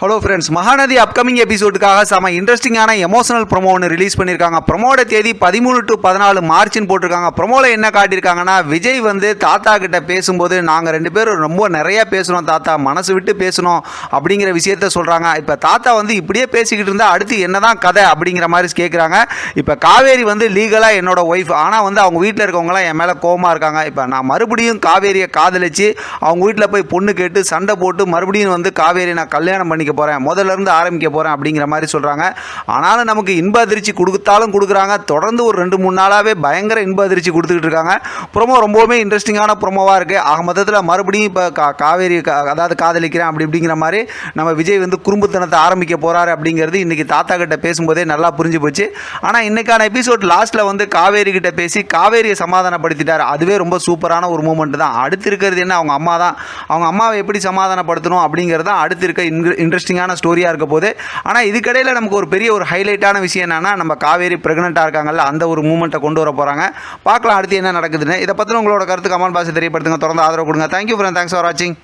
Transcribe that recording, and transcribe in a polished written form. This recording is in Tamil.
ஹலோ ஃப்ரெண்ட்ஸ், மகாநதி அப்கமிங் எபிசோடுக்காக செம இன்ட்ரெஸ்டிங்கான எமோஷனல் ப்ரோமோ ஒன்று ரிலீஸ் பண்ணியிருக்காங்க. ப்ரோமோட தேதி 13 to 14 மார்ச்னு போட்டிருக்காங்க. ப்ரோமோவில் என்ன காட்டியிருக்காங்கன்னா, விஜய் வந்து தாத்தா கிட்ட பேசும்போது நாங்கள் 2 பேரும் ரொம்ப நிறையா பேசணும் தாத்தா, மனசு விட்டு பேசணும் அப்படிங்கிற விஷயத்த சொல்கிறாங்க. இப்போ தாத்தா வந்து இப்படியே பேசிக்கிட்டு இருந்தால் அடுத்து என்ன தான் கதை அப்படிங்கிற மாதிரி கேட்குறாங்க. இப்போ காவேரி வந்து லீகலாக என்னோட ஒய்ஃப், ஆனால் வந்து அவங்க வீட்டில் இருக்கவங்களாம் என் மேலே கோவமாக இருக்காங்க. இப்போ நான் மறுபடியும் காவேரியை காதலிச்சு அவங்க வீட்டில் போய் பொண்ணு கேட்டு சண்டை போட்டு மறுபடியும் வந்து காவேரி நான் கல்யாணம் பண்ணி போறேன், முதல்ல இருந்து ஆரம்பிக்க போறேன் அப்படிங்கிற மாதிரி சொல்றாங்க. ஆனாலும் நமக்கு இன்ப அதிர்ச்சி கொடுத்தாலும் கொடுக்குறாங்க. தொடர்ந்து ஒரு 2-3 நாளாவே பயங்கர இன்ப அதிர்ச்சி கொடுத்துக்கிட்டு இருக்காங்க. ப்ரோமோ ரொம்பவுமே இன்ட்ரெஸ்டிங்கான ப்ரோமோவா இருக்கு. ஆக மொத்தத்தில் மறுபடியும் இப்போ காவேரி அதாவது காதலிக்கிறேன் அப்படி இப்படிங்கிற மாதிரி நம்ம விஜய் வந்து குறும்புத்தனத்தை ஆரம்பிக்க போறாரு அப்படிங்கிறது இன்னைக்கு தாத்தா கிட்ட பேசும்போதே நல்லா புரிஞ்சு போச்சு. ஆனால் இன்னைக்கான எபிசோட் லாஸ்ட்ல வந்து காவேரி கிட்ட பேசி காவேரியை சமாதானப்படுத்திட்டார். அதுவே ரொம்ப சூப்பரான ஒரு மூமெண்ட் தான். அடுத்து இருக்கிறது என்ன, அவங்க அம்மா தான். அவங்க அம்மாவை எப்படி சமாதானப்படுத்தணும் அப்படிங்கிறது தான் அடுத்து இருக்க இன்ட்ரெஸ்டிங்கான ஸ்டோரியாக இருக்க போது. ஆனால் இதுக்கடையில் நமக்கு ஒரு பெரிய ஒரு ஹைலைட்டான விஷயம் என்னன்னா, நம்ம காவேரி பிரெக்னெண்ட்டாக இருக்காங்கல்ல, அந்த ஒரு மூமெண்ட்டை கொண்டு வர போகிறாங்க. பார்க்கலாம் அடுத்து என்ன நடக்குதுன்னு. இதை பற்றி உங்களோட கருத்து கமெண்ட் பாக்ஸில் தெரியப்படுத்துங்க. தொடர்ந்து ஆதரவு கொடுங்க. தேங்க்யூ ஃப்ரெண்ட், தேங்க்ஸ் ஃபார் வாட்சிங்.